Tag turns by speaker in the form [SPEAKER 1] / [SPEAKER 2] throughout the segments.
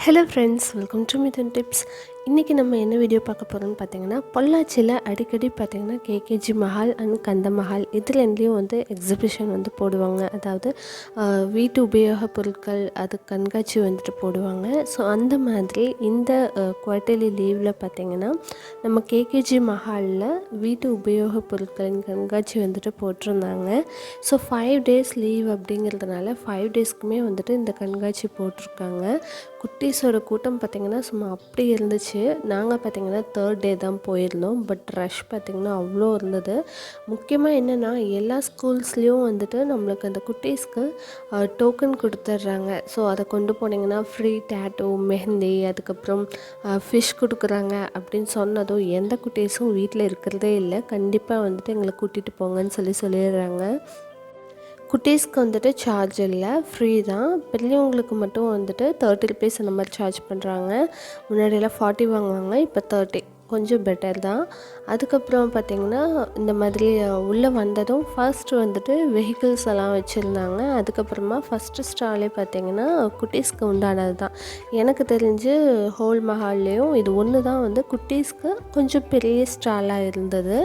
[SPEAKER 1] Hello friends, welcome to Mithuntips. இன்றைக்கி நம்ம என்ன வீடியோ பார்க்க போகிறோம்னு பார்த்தீங்கன்னா, பொள்ளாச்சியில் அடிக்கடி பார்த்திங்கன்னா கேகேஜி மஹால் அண்ட் கந்த மஹால் இதுலேருந்தையும் வந்து எக்ஸிபிஷன் வந்து போடுவாங்க. அதாவது வீட்டு உபயோகப் பொருட்கள் அது கண்காட்சி வந்துட்டு போடுவாங்க. ஸோ அந்த மாதிரி இந்த குவார்ட்டர்லி லீவில் பார்த்திங்கன்னா நம்ம கேகேஜி மஹாலில் வீட்டு உபயோகப் பொருட்களின் கண்காட்சி வந்துட்டு போட்டிருந்தாங்க. ஸோ 5 days லீவ் அப்படிங்கிறதுனால 5 daysக்குமே வந்துட்டு இந்த கண்காட்சி போட்டிருக்காங்க. குட்டீஸோட கூட்டம் பார்த்திங்கன்னா சும்மா அப்படி இருந்துச்சு. நாங்கள் பார்த்திங்கன்னா 3rd day தான் போயிருந்தோம். பட் ரஷ் பார்த்திங்கன்னா அவ்வளோ இருந்தது. முக்கியமாக என்னென்னா எல்லா ஸ்கூல்ஸ்லேயும் வந்துட்டு நம்மளுக்கு அந்த குட்டீஸ்க்கு டோக்கன் கொடுத்துட்றாங்க. ஸோ அதை கொண்டு போனீங்கன்னா ஃப்ரீ டேட்டோ, மெஹந்தி, அதுக்கப்புறம் ஃபிஷ் கொடுக்குறாங்க அப்படின்னு சொன்னதும் எந்த குட்டீஸும் வீட்டில் இருக்கிறதே இல்லை. கண்டிப்பாக வந்துட்டு எங்களை கூட்டிகிட்டு போங்கன்னு சொல்லிடுறாங்க. குட்டீஸ்க்கு வந்துட்டு சார்ஜ் இல்லை, ஃப்ரீ தான். பெரியவங்களுக்கு மட்டும் வந்துட்டு 30 rupees அந்த மாதிரி சார்ஜ் பண்ணுறாங்க. முன்னாடியெல்லாம் 40 வாங்குவாங்க, இப்போ 30. கொஞ்சம் பெட்டர் தான். அதுக்கப்புறம் பார்த்திங்கன்னா இந்த மாதிரி உள்ளே வந்ததும் ஃபர்ஸ்ட் வந்துட்டு வெஹிக்கிள்ஸ் எல்லாம் வச்சுருந்தாங்க. அதுக்கப்புறமா ஃபஸ்ட்டு ஸ்டாலே பார்த்திங்கன்னா குட்டீஸ்க்கு உண்டானது தான். எனக்கு தெரிஞ்சு ஹோல் மஹால்லேயும் இது ஒன்று தான் வந்து குட்டீஸ்க்கு கொஞ்சம் பெரிய ஸ்டாலாக இருந்தது.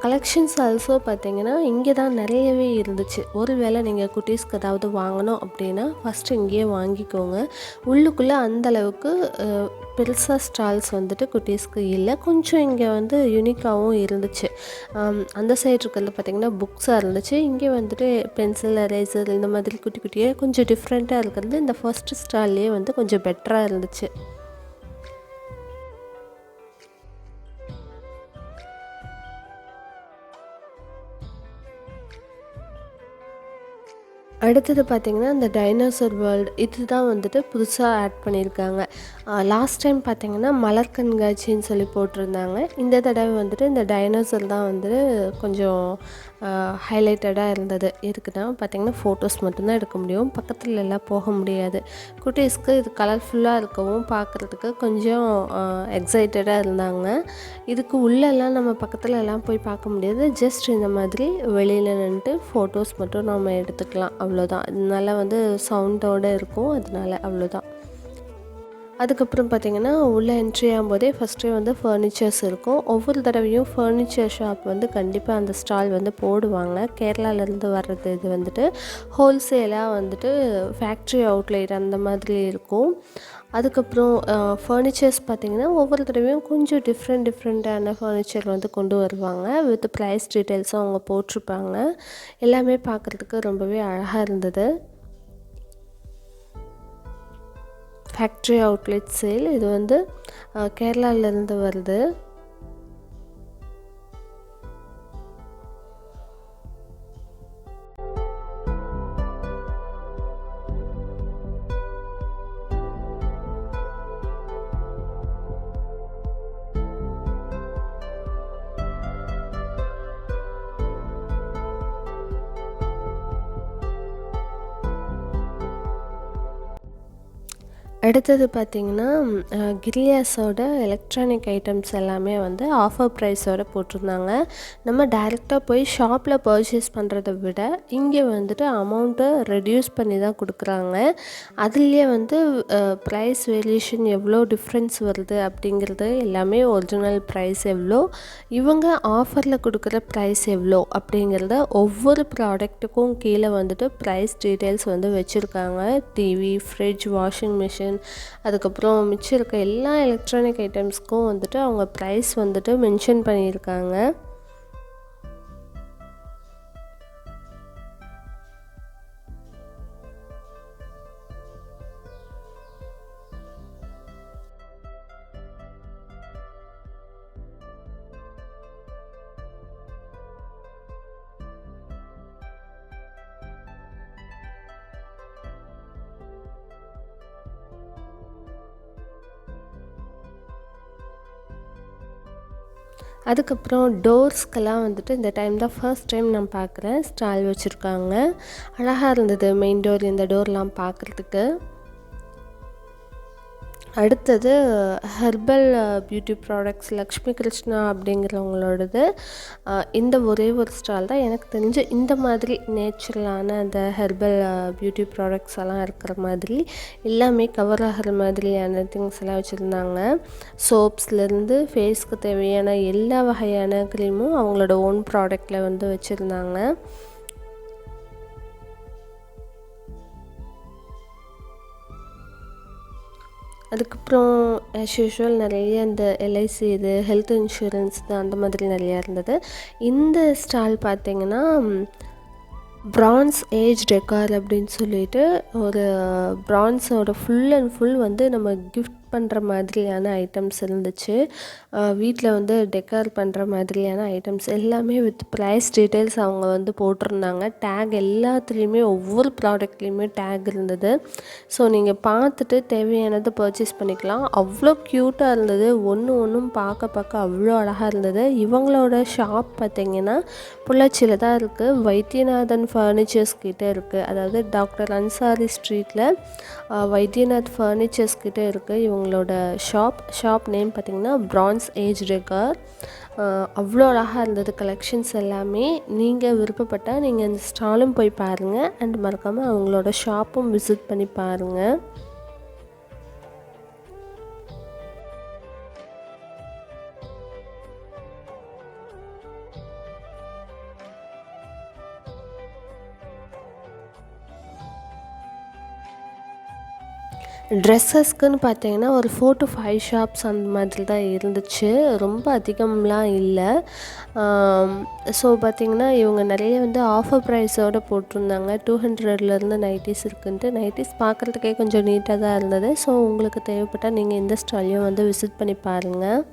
[SPEAKER 1] கலெக்ஷன்ஸ் ஆல்சோ பார்த்திங்கன்னா இங்கே தான் நிறையவே இருந்துச்சு. ஒருவேளை நீங்கள் குட்டீஸ்க்கு ஏதாவது வாங்கணும் அப்படின்னா ஃபஸ்ட்டு இங்கேயே வாங்கிக்கோங்க. உள்ளுக்குள்ளே அந்தளவுக்கு பெருசாக ஸ்டால்ஸ் வந்துட்டு குட்டீஸ்க்கு இல்லை. கொஞ்சம் இங்கே வந்து யூனிக்காகவும் இருந்துச்சு. அந்த சைடு இருக்கிறது பார்த்திங்கன்னா புக்ஸாக இருந்துச்சு. இங்கே வந்துட்டு பென்சில், எரேசர் இந்த மாதிரி குட்டி குட்டியாக கொஞ்சம் டிஃப்ரெண்ட்டாக இருக்கிறது இந்த ஃபர்ஸ்ட் ஸ்டால்லே வந்து கொஞ்சம் பெட்டராக இருந்துச்சு. அடுத்தது பார்த்திங்கன்னா இந்த டைனோசர் வேர்ல்டு இதுதான் வந்துட்டு புதுசாக ஆட் பண்ணியிருக்காங்க. லாஸ்ட் டைம் பார்த்திங்கன்னா மலர் கண்காட்சின்னு சொல்லி போட்டிருந்தாங்க. இந்த தடவை வந்துட்டு இந்த டைனோசர் தான் வந்துட்டு கொஞ்சம் ஹைலைட்டடாக இருந்தது. எதுக்குன்னா பார்த்திங்கன்னா ஃபோட்டோஸ் மட்டும்தான் எடுக்க முடியும், பக்கத்தில் எல்லாம் போக முடியாது. குட்டீஸ்க்கு இது கலர்ஃபுல்லாக இருக்கவும் பார்க்குறதுக்கு கொஞ்சம் எக்ஸைட்டடாக இருந்தாங்க. இதுக்கு உள்ளெல்லாம் நம்ம பக்கத்தில் எல்லாம் போய் பார்க்க முடியாது. ஜஸ்ட் இந்த மாதிரி வெளியில் நின்றுட்டு ஃபோட்டோஸ் மட்டும் நம்ம எடுத்துக்கலாம், அவ்வளோதான். நல்லா வந்து சவுண்டோடு இருக்கும், அதனால அவ்வளோதான். அதுக்கப்புறம் பார்த்திங்கன்னா உள்ளே என்ட்ரி ஆகும்போதே ஃபஸ்ட்டே வந்து ஃபர்னிச்சர்ஸ் இருக்கும். ஒவ்வொரு தடவையும் ஃபர்னிச்சர் ஷாப் வந்து கண்டிப்பாக அந்த ஸ்டால் வந்து போடுவாங்க. கேரளாவிலேருந்து வர்றது இது வந்துட்டு ஹோல்சேலாக வந்துட்டு ஃபேக்ட்ரி அவுட்லெட் அந்த மாதிரி இருக்கும். அதுக்கப்புறம் ஃபர்னிச்சர்ஸ் பார்த்திங்கன்னா ஒவ்வொரு தடவையும் கொஞ்சம் டிஃப்ரெண்ட்டான ஃபர்னிச்சர் வந்து கொண்டு வருவாங்க. வித் ப்ரைஸ் டீட்டெயில்ஸும் அவங்க போட்டிருப்பாங்க. எல்லாமே பார்க்குறதுக்கு ரொம்பவே அழகாக இருந்தது. ஃபேக்ட்ரி அவுட்லெட் சேல் இது வந்து கேரளாவிலேருந்து வருது. அடுத்தது பார்த்திங்கன்னா கிரியாஸோட எலக்ட்ரானிக் ஐட்டம்ஸ் எல்லாமே வந்து ஆஃபர் ப்ரைஸோடு போட்டிருந்தாங்க. நம்ம டைரெக்டாக போய் ஷாப்பில் பர்ச்சேஸ் பண்ணுறதை விட இங்கே வந்துட்டு அமௌண்ட்டை ரெடியூஸ் பண்ணி தான் கொடுக்குறாங்க. அதுலேயே வந்து ப்ரைஸ் வேரியேஷன் எவ்வளோ டிஃப்ரென்ஸ் வருது அப்படிங்கிறது எல்லாமே ஒரிஜினல் ப்ரைஸ் எவ்வளோ, இவங்க ஆஃபரில் கொடுக்குற ப்ரைஸ் எவ்வளோ அப்படிங்கிறத ஒவ்வொரு ப்ராடக்ட்டுக்கும் கீழே வந்துட்டு ப்ரைஸ் டீட்டெயில்ஸ் வந்து வச்சுருக்காங்க. டிவி, ஃப்ரிட்ஜ், வாஷிங் மிஷின், அதுக்கப்புறம் மிச்சம் இருக்க எல்லா எலக்ட்ரானிக் ஐட்டம்ஸ்க்கும் வந்துட்டு அவங்க ப்ரைஸ் வந்துட்டு மென்ஷன் பண்ணியிருக்காங்க. அதுக்கப்புறம் டோர்ஸ்க்கெல்லாம் வந்துட்டு இந்த டைம் தான் ஃபர்ஸ்ட் டைம் நான் பார்க்குறேன் ஸ்டால் வச்சுருக்காங்க. அழகாக இருந்தது மெயின் டோர், இந்த டோர்லாம் பார்க்குறதுக்கு. அடுத்தது herbal beauty products Lakshmi Krishna அப்படிங்கிறவங்களோடது. இந்த ஒரே ஒரு ஸ்டால் தான் எனக்கு தெரிஞ்சு இந்த மாதிரி நேச்சுரலான அந்த ஹெர்பல் பியூட்டி ப்ராடக்ட்ஸ் எல்லாம் இருக்கிற மாதிரி எல்லாமே கவர் ஆகிற மாதிரியான திங்ஸ் எல்லாம் வச்சுருந்தாங்க. சோப்ஸ்லேருந்து ஃபேஸ்க்கு தேவையான எல்லா வகையான க்ரீமும் அவங்களோட ஓன் ப்ராடக்டில் வந்து வச்சுருந்தாங்க. அதுக்கப்புறம் ஆஸ் யூஷுவல் நிறைய இந்த எல்ஐசி இது ஹெல்த் இன்சூரன்ஸ் இது அந்த மாதிரி நிறையா இருந்தது. இந்த ஸ்டால் பார்த்திங்கன்னா பிரான்ஸ் ஏஜ் டெக்கார் அப்படின்னு சொல்லிட்டு ஒரு பிரான்ஸோட ஃபுல் அண்ட் ஃபுல் வந்து நம்ம கிஃப்ட் பண்ணுற மாதிரியான ஐட்டம்ஸ் இருந்துச்சு. வீட்டில் வந்து டெக்கார் பண்ணுற மாதிரியான ஐட்டம்ஸ் எல்லாமே வித் ப்ரைஸ் டீட்டெயில்ஸ் அவங்க வந்து போட்டிருந்தாங்க. டேக் எல்லாத்துலேயுமே ஒவ்வொரு ப்ராடக்ட்லேயுமே டேக் இருந்தது. ஸோ நீங்கள் பார்த்துட்டு தேவையானதை பர்ச்சேஸ் பண்ணிக்கலாம். அவ்வளோ க்யூட்டாக இருந்தது. ஒன்றும் பார்க்க அவ்வளோ அழகாக இருந்தது. இவங்களோட ஷாப் பார்த்திங்கன்னா பொள்ளாச்சியில் தான் இருக்குது. வைத்தியநாதன் ஃபர்னிச்சர்ஸ் கிட்டே இருக்குது. அதாவது டாக்டர் அன்சாரி ஸ்ட்ரீட்டில் வைத்தியநாத் ஃபர்னிச்சர்ஸ் கிட்டே இருக்குது இவங்களோட ஷாப் நேம் பார்த்திங்கன்னா பிரான்ஸ் ஏஜ் டெக்கார். அவ்வளோ அழகாக இருந்தது கலெக்ஷன்ஸ் எல்லாமே. நீங்கள் விருப்பப்பட்டால் நீங்கள் இந்த ஸ்டாலும் போய் பாருங்கள் அண்ட் மறக்காமல் அவங்களோட ஷாப்பும் விசிட் பண்ணி பாருங்கள். ட்ரெஸ்ஸஸ்க்குன்னு பார்த்தீங்கன்னா ஒரு 4 to 5 ஷாப்ஸ் அந்த மாதிரி தான் இருந்துச்சு. ரொம்ப அதிகம்லாம் இல்லை. ஸோ பார்த்திங்கன்னா இவங்க நிறைய வந்து ஆஃபர் ப்ரைஸோடு போட்டிருந்தாங்க. 200லேருந்து நைட்டிஸ் இருக்குன்ட்டு. நைட்டிஸ் பார்க்குறதுக்கே கொஞ்சம் நீட்டாக தான் இருந்தது. ஸோ உங்களுக்கு தேவைப்பட்டால் நீங்கள் இந்த ஸ்டாலையும் வந்து விசிட் பண்ணி பாருங்கள்.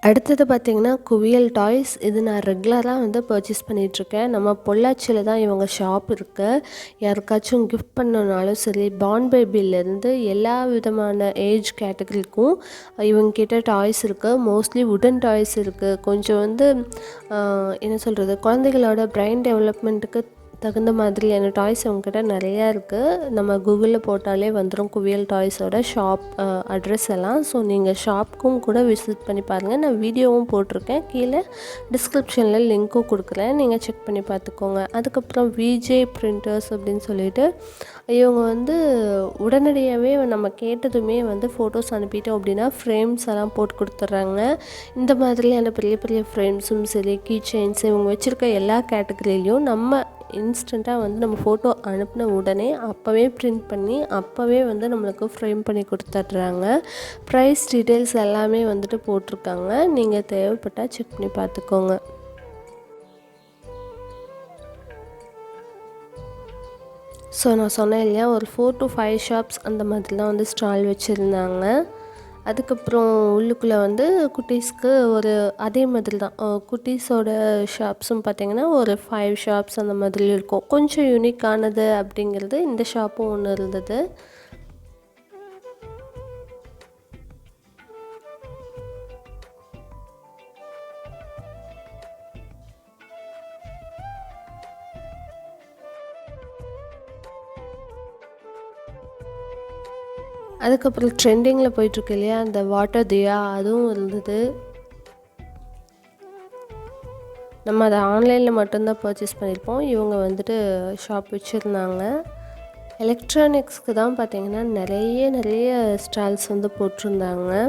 [SPEAKER 1] அடுத்தது பார்த்திங்கன்னா குவியல் டாய்ஸ். இது நான் ரெகுலராக வந்து பர்ச்சேஸ் பண்ணிகிட்ருக்கேன். நம்ம பொள்ளாச்சியில் தான் இவங்க ஷாப் இருக்குது. யாருக்காச்சும் கிஃப்ட் பண்ணனாலும் சரி, பார்ன் பேபிலேருந்து எல்லா விதமான ஏஜ் கேட்டகரிக்கும் இவங்கக்கிட்ட டாய்ஸ் இருக்குது. மோஸ்ட்லி வுடன் டாய்ஸ் இருக்குது. கொஞ்சம் வந்து என்ன சொல்கிறது, குழந்தைகளோட பிரெயின் டெவலப்மெண்ட்டுக்கு தகுந்த மாதிரியான டாய்ஸ் அவங்கக்கிட்ட நிறையா இருக்குது. நம்ம கூகுளில் போட்டாலே வந்துடும் குவியல் டாய்ஸோட ஷாப் அட்ரஸ் எல்லாம். ஸோ நீங்கள் ஷாப்புக்கும் கூட விசிட் பண்ணி பாருங்கள். நான் வீடியோவும் போட்டிருக்கேன். கீழே டிஸ்கிரிப்ஷனில் லிங்க்கும் கொடுக்குறேன். நீங்கள் செக் பண்ணி பார்த்துக்கோங்க. அதுக்கப்புறம் விஜே பிரிண்டர்ஸ் அப்படின்னு சொல்லிட்டு இவங்க வந்து உடனடியாகவே நம்ம கேட்டதுமே வந்து ஃபோட்டோஸ் அனுப்பிட்டோம் அப்படின்னா ஃப்ரேம்ஸ் எல்லாம் போட்டு கொடுத்துட்றாங்க. இந்த மாதிரியான பெரிய பெரிய ஃப்ரேம்ஸும் சரி, கீ செயின்ஸ், இவங்க வச்சுருக்க எல்லா கேட்டகரியிலையும் நம்ம இன்ஸ்டண்ட்டாக வந்து நம்ம ஃபோட்டோ அனுப்பின உடனே அப்போவே பிரிண்ட் பண்ணி அப்போவே வந்து நம்மளுக்கு ஃப்ரேம் பண்ணி கொடுத்துட்றாங்க. ப்ரைஸ் டீட்டெயில்ஸ் எல்லாமே வந்துட்டு போட்டிருக்காங்க. நீங்கள் தேவைப்பட்டால் செக் பண்ணி பார்த்துக்கோங்க. ஸோ நான் சொன்னேன் இல்லையா, ஒரு 4 to 5 ஷாப்ஸ் அந்த மாதிரிலாம் வந்து ஸ்டால் வச்சுருந்தாங்க. அதுக்கப்புறம் உள்ளுக்குள்ளே வந்து குட்டீஸ்க்கு ஒரு அதே மாதிரி தான் குட்டீஸோட ஷாப்ஸும் பார்த்திங்கன்னா ஒரு 5 ஷாப்ஸ் அந்த மாதிரி இருக்கும். கொஞ்சம் யூனிக்கானது அப்படிங்கிறது இந்த ஷாப்பும் ஒன்று இருந்தது. அதுக்கப்புறம் ட்ரெண்டிங்கில் போயிட்டுருக்கு இல்லையா அந்த வாட்டர் தியா, அதுவும் இருந்தது. நம்ம அதை ஆன்லைனில் மட்டும்தான் பர்ச்சேஸ் பண்ணியிருப்போம். இவங்க வந்துட்டு ஷாப் வச்சுருந்தாங்க. எலக்ட்ரானிக்ஸ்க்கு தான் பார்த்திங்கன்னா நிறைய ஸ்டால்ஸ் வந்து போட்டிருந்தாங்க.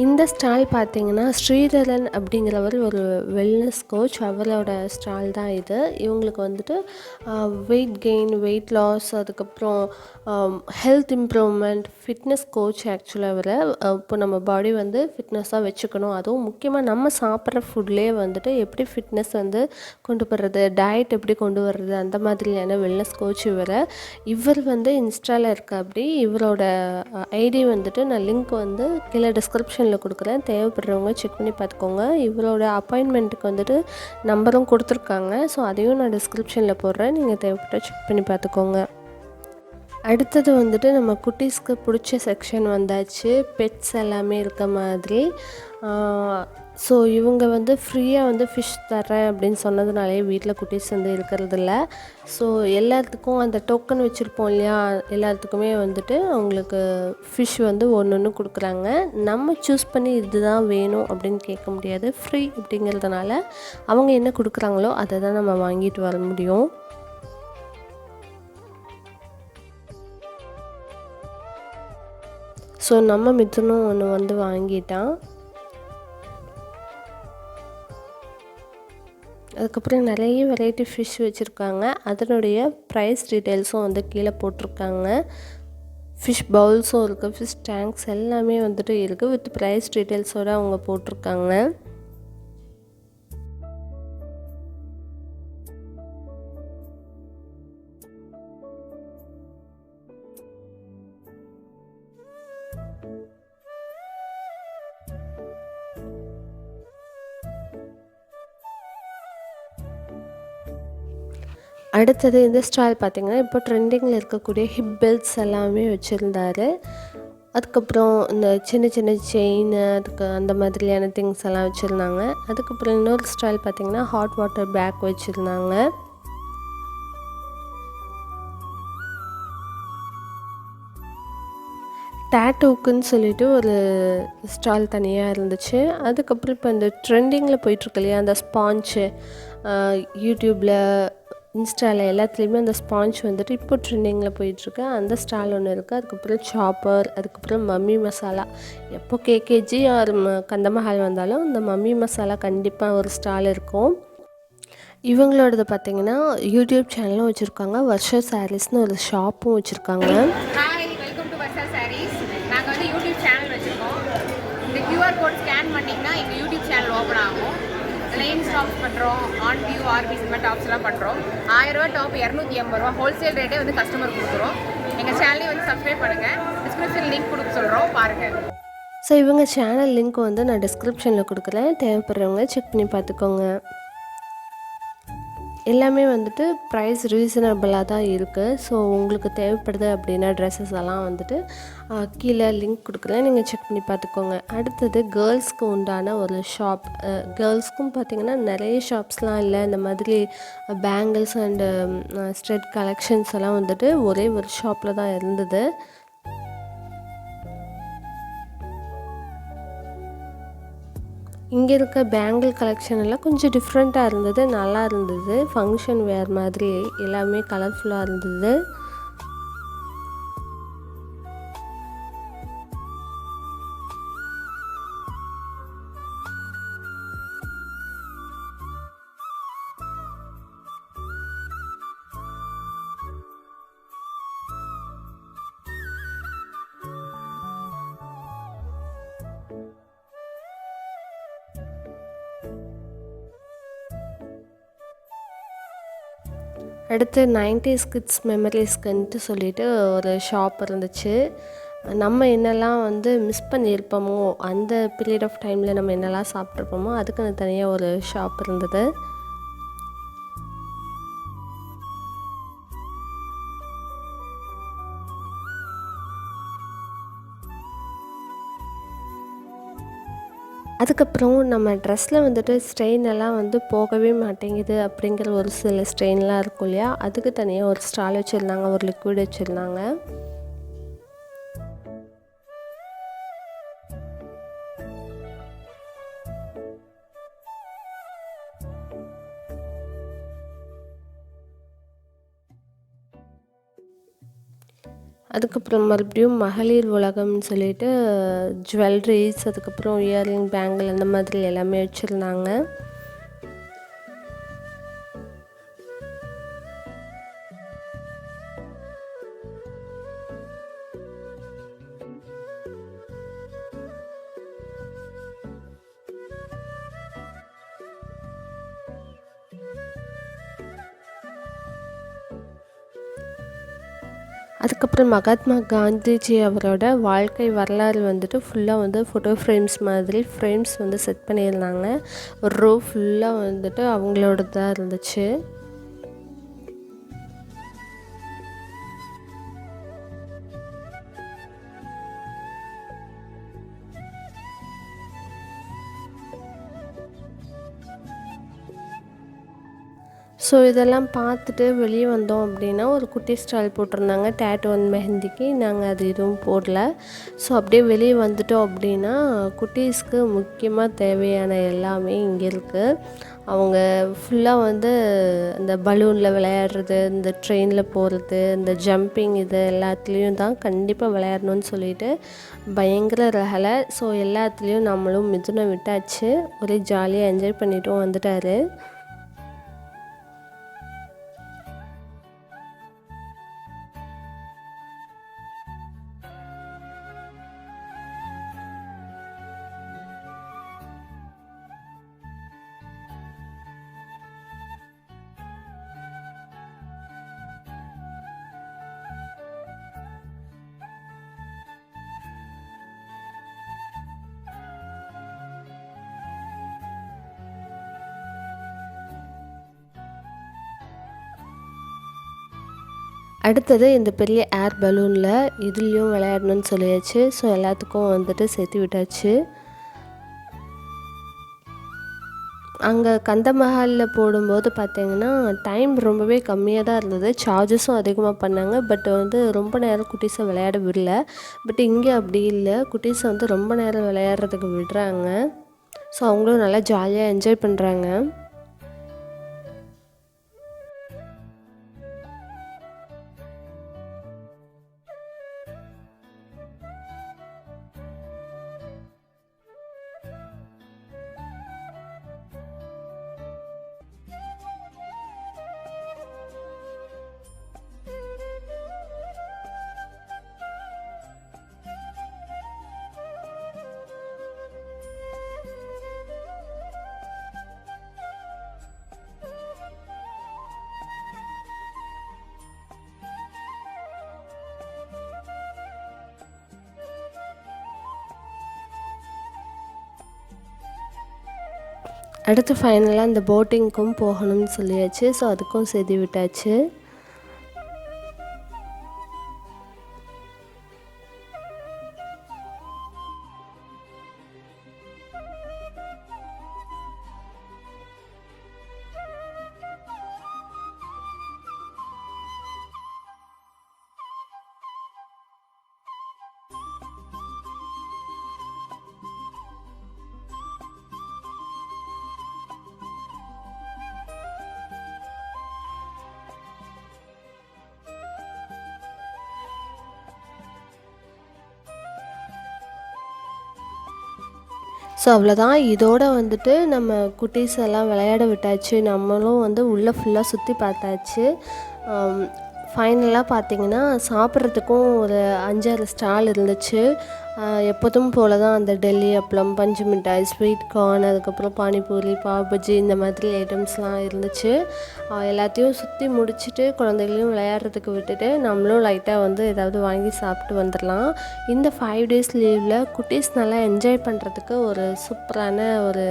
[SPEAKER 1] இந்த ஸ்டால் பார்த்திங்கன்னா ஸ்ரீதரன் அப்படிங்கிறவர் ஒரு வெல்னஸ் கோச், அவரோட ஸ்டால் தான் இது. இவங்களுக்கு வந்துட்டு வெயிட் கெயின், வெயிட் லாஸ், அதுக்கப்புறம் ஹெல்த் இம்ப்ரூவ்மெண்ட், ஃபிட்னஸ் கோச். ஆக்சுவலாக அவர் இப்போ நம்ம பாடி வந்து ஃபிட்னஸாக வச்சுக்கணும், அதுவும் முக்கியமாக நம்ம சாப்பிட்ற ஃபுட்லேயே வந்துட்டு எப்படி ஃபிட்னஸ் வந்து கொண்டு வர்றது, டயட் எப்படி கொண்டு வர்றது, அந்த மாதிரியான வெல்னஸ் கோச் இவர் வந்து இன்ஸ்டாவில் இருக்க. அப்படி இவரோட ஐடி வந்துட்டு நான் லிங்க் வந்து கீழே டிஸ்கிரிப்ஷன் கொடுக்குறேன். தேவைப்படுறவங்க செக் பண்ணி பார்த்துக்கோங்க. இவரோட அப்பாயின்மெண்ட்டுக்கு வந்துட்டு நம்பரும் கொடுத்துருக்காங்க. ஸோ அதையும் நான் டிஸ்கிரிப்ஷனில் போடுறேன். நீங்கள் தேவைப்பட்டால் செக் பண்ணி பார்த்துக்கோங்க. அடுத்தது வந்துட்டு நம்ம குட்டீஸ்க்கு பிடிச்ச செக்ஷன் வந்தாச்சு. பெட்ஸ் எல்லாமே இருக்க மாதிரி ஸோ இவங்க வந்து ஃப்ரீயாக வந்து ஃபிஷ் தரேன் அப்படின்னு சொன்னதுனாலே வீட்டில் குட்டீஸ் வந்து இருக்கிறதில்ல. ஸோ எல்லாத்துக்கும் அந்த டோக்கன் வச்சுருப்போம் இல்லையா, எல்லாத்துக்குமே வந்துட்டு அவங்களுக்கு ஃபிஷ் வந்து ஒன்று ஒன்று கொடுக்குறாங்க. நம்ம சூஸ் பண்ணி இதுதான் வேணும் அப்படின்னு கேட்க முடியாது. ஃப்ரீ அப்படிங்கிறதுனால அவங்க என்ன கொடுக்குறாங்களோ அதை தான் நம்ம வாங்கிட்டு வர முடியும். ஸோ நம்ம மிதுனும் ஒன்று வந்து வாங்கிட்டான். அதுக்கப்புறம் நிறைய வெரைட்டி ஃபிஷ் வச்சுருக்காங்க. அதனுடைய ப்ரைஸ் டீட்டெயில்ஸும் வந்து கீழே போட்டிருக்காங்க. ஃபிஷ் பவுல்ஸும் இருக்குது, ஃபிஷ் டேங்க்ஸ் எல்லாமே வந்துட்டு இருக்குது. வித் ப்ரைஸ் டீட்டெயில்ஸோடு அவங்க போட்டிருக்காங்க. அடுத்தது இந்த ஸ்டால் பார்த்திங்கன்னா இப்போ ட்ரெண்டிங்கில் இருக்கக்கூடிய ஹிப் பெல்ட்ஸ் எல்லாமே வச்சுருந்தாரு. அதுக்கப்புறம் இந்த சின்ன சின்ன செயின், அதுக்கு அந்த மாதிரியான திங்ஸ் எல்லாம் வச்சுருந்தாங்க. அதுக்கப்புறம் இன்னொரு ஸ்டால் பார்த்திங்கன்னா ஹாட் வாட்டர் பேக் வச்சுருந்தாங்க. டேட்டூக்குன்னு சொல்லிட்டு ஒரு ஸ்டால் தனியாக இருந்துச்சு. அதுக்கப்புறம் இப்போ இந்த ட்ரெண்டிங்கில் போயிட்டுருக்கு இல்லையா அந்த ஸ்பாஞ்சு, யூடியூப்பில், இன்ஸ்டாவில் எல்லாத்துலேயுமே அந்த ஸ்பாஞ்ச் வந்துட்டு இப்போ ட்ரெண்டிங்கில் போயிட்டுருக்கு. அந்த ஸ்டால் ஒன்று இருக்குது. அதுக்கப்புறம் சாப்பர், அதுக்கப்புறம் மம்மி மசாலா. எப்போ கேகேஜி ஆர் கந்தமஹால் வந்தாலும் இந்த மம்மி மசாலா கண்டிப்பாக ஒரு ஸ்டால் இருக்கும். இவங்களோடது பார்த்திங்கன்னா யூடியூப் சேனலும் வச்சுருக்காங்க. வர்ஷா சாரீஸ்னு ஒரு ஷாப்பும் வச்சுருக்காங்க.
[SPEAKER 2] நாங்கள் வந்து யூடியூப் சேனல் வச்சுருக்கோம். இந்த கியூஆர் கோட் ஸ்கேன் பண்ணிங்கன்னா எங்கள் யூடியூப் சேனல் ஓப்பன் ஆகும். லைன் ஸ்டாப்ஸ் பண்ணுறோம், ஆன் வியூ, ஆர்பிஸ் இந்த மாதிரி டாப்ஸ்லாம் பண்ணுறோம். 1000 ரூபா டாப் 250 ரூபா ஹோல்சேல் ரேட்டே வந்து கஸ்டமர் கொடுக்குறோம். எங்கள் சேனலையும் வந்து சப்ஸ்கிரைப் பண்ணுங்கள். டிஸ்கிரிப்ஷன் லிங்க் கொடுக்க சொல்கிறோம், பாருங்கள்.
[SPEAKER 1] ஸோ இவங்க சேனல் லிங்க் வந்து நான் டிஸ்கிரிப்ஷனில் கொடுக்குறேன், தேவைப்படுறவங்க செக் பண்ணி பார்த்துக்கோங்க. எல்லாமே வந்துட்டு ப்ரைஸ் ரீசனபிளாக தான் இருக்குது. ஸோ உங்களுக்கு தேவைப்படுது அப்படின்னா ட்ரெஸ்ஸஸ் எல்லாம் வந்துட்டு கீழே லிங்க் கொடுக்குறேன், நீங்கள் செக் பண்ணி பார்த்துக்கோங்க. அடுத்தது கேர்ள்ஸ்க்கு உண்டான ஒரு ஷாப். கேர்ள்ஸ்க்கும் பார்த்திங்கன்னா நிறைய ஷாப்ஸ்லாம் இல்லை, இந்த மாதிரி பேங்கிள்ஸ் அண்டு ஸ்ட்ரெட் கலெக்ஷன்ஸ் எல்லாம் வந்துட்டு ஒரே ஒரு ஷாப்பில் தான் இருந்தது. இங்கே இருக்க பேங்கிள் கலெக்ஷன் எல்லாம் கொஞ்சம் டிஃப்ரெண்ட்டாக இருந்தது, நல்லா இருந்தது. ஃபங்க்ஷன் வேர் மாதிரி எல்லாமே கலர்ஃபுல்லாக இருந்தது. அடுத்து 90s கிட்ஸ் மெமரிஸ்க்குன்ட்டு சொல்லிட்டு ஒரு ஷாப் இருந்துச்சு. நம்ம என்னெல்லாம் வந்து மிஸ் பண்ணியிருப்போமோ, அந்த பீரியட் ஆஃப் டைமில் நம்ம என்னெல்லாம் சாப்பிட்ருப்போமோ அதுக்குன்னு தனியாக ஒரு ஷாப் இருந்தது. அதுக்கப்புறம் நம்ம ட்ரெஸ்ஸில் வந்துட்டு ஸ்ட்ரெயின் எல்லாம் வந்து போகவே மாட்டேங்குது அப்படிங்கிற ஒரு சில ஸ்ட்ரெயின்லாம் இருக்கும் இல்லையா, அதுக்கு தனியாக ஒரு ஸ்டால் வச்சுருந்தாங்க, ஒரு லிக்விட் வச்சுருந்தாங்க. அதுக்கப்புறம் மறுபடியும் மகளிர் உலகம்னு சொல்லிட்டு ஜுவல்லரிஸ், அதுக்கப்புறம் இயரிங், பேங்கிள் அந்த மாதிரி எல்லாமே வச்சுருந்தாங்க. அதுக்கப்புறம் மகாத்மா காந்திஜி அவரோட வாழ்க்கை வரலாறு வந்துட்டு ஃபுல்லாக வந்து ஃபோட்டோ ஃப்ரேம்ஸ் மாதிரி ஃப்ரேம்ஸ் வந்து செட் பண்ணியிருந்தாங்க. ஒரு ரோ ஃபுல்லாக வந்துட்டு அவங்களோட தான் இருந்துச்சு. ஸோ இதெல்லாம் பார்த்துட்டு வெளியே வந்தோம் அப்படின்னா ஒரு குட்டி ஸ்டால் போட்டிருந்தாங்க டேட்டூ அண்ட் மெஹந்திக்கு. நாங்கள் அது எதுவும் போடல. ஸோ அப்படியே வெளியே வந்துட்டோம் அப்படின்னா குட்டீஸ்க்கு முக்கியமாக தேவையான எல்லாமே இங்கே இருக்குது. அவங்க ஃபுல்லாக வந்து இந்த பலூனில் விளையாடுறது, இந்த ட்ரெயினில் போகிறது, இந்த ஜம்பிங், இது எல்லாத்துலேயும் தான் கண்டிப்பாக விளையாடணும்னு சொல்லிட்டு பயங்கர ரகலை. ஸோ எல்லாத்துலேயும் நம்மளும் மிதுனை விட்டாச்சு. ஒரே ஜாலியாக என்ஜாய் பண்ணிட்டும் வந்துட்டார். அடுத்தது இந்த பெரிய ஏர் பலூனில் இதுலேயும் விளையாடணும்னு சொல்லியாச்சு. ஸோ எல்லாத்துக்கும் வந்துட்டு சேர்த்து விட்டாச்சு. அங்கே கந்தமஹாலில் போடும்போது பார்த்திங்கன்னா டைம் ரொம்பவே கம்மியாக தான் இருந்தது. சார்ஜஸும் அதிகமாக பண்ணாங்க. பட் வந்து ரொம்ப நேரம் குட்டீஸை விளையாட விடல. பட் இங்கே அப்படி இல்லை. குட்டீஸை வந்து ரொம்ப நேரம் விளையாடுறதுக்கு விடுறாங்க. ஸோ அவங்களும் நல்லா ஜாலியாக என்ஜாய் பண்ணுறாங்க. அடுத்து ஃபைனலாக இந்த போட்டிங்க்கும் போகணும்னு சொல்லியாச்சு. ஸோ அதுக்கும் சேர்த்து விட்டாச்சு. ஸோ அவ்வளோதான். இதோடு வந்துட்டு நம்ம குட்டீஸ் எல்லாம் விளையாட விட்டாச்சு. நம்மளும் வந்து உள்ளே ஃபுல்லாக சுற்றி பார்த்தாச்சு. ஃபைனலாக பார்த்திங்கன்னா சாப்பிட்றதுக்கும் ஒரு 5-6 ஸ்டால் இருந்துச்சு. எப்போதும் போல் தான் அந்த டெல்லி அப்பளம், பஞ்சு மிட்டாய், ஸ்வீட் கார்ன், அதுக்கப்புறம் பானிபூரி, பாவ் பஜ்ஜி, இந்த மாதிரி ஐட்டம்ஸ்லாம் இருந்துச்சு. எல்லாத்தையும் சுற்றி முடிச்சுட்டு குழந்தைகளையும் விளையாடுறதுக்கு விட்டுட்டு நம்மளும் லைட்டாக வந்து ஏதாவது வாங்கி சாப்பிட்டு வந்துடலாம். இந்த 5 டேஸ் லீவில் குட்டீஸ் நல்லா என்ஜாய் பண்ணுறதுக்கு ஒரு சூப்பரான ஒரு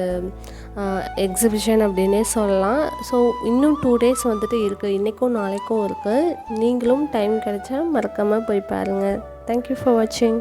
[SPEAKER 1] எக்ஸிபிஷன் அப்படின்னே சொல்லலாம். ஸோ இன்னும் 2 டேஸ் வந்துட்டு இருக்குது. இன்றைக்கும் நாளைக்கும் இருக்குது. நீங்களும் டைம் கிடைச்சா மறக்காமல் போய் பாருங்கள். தேங்க்யூ ஃபார் வாட்சிங்.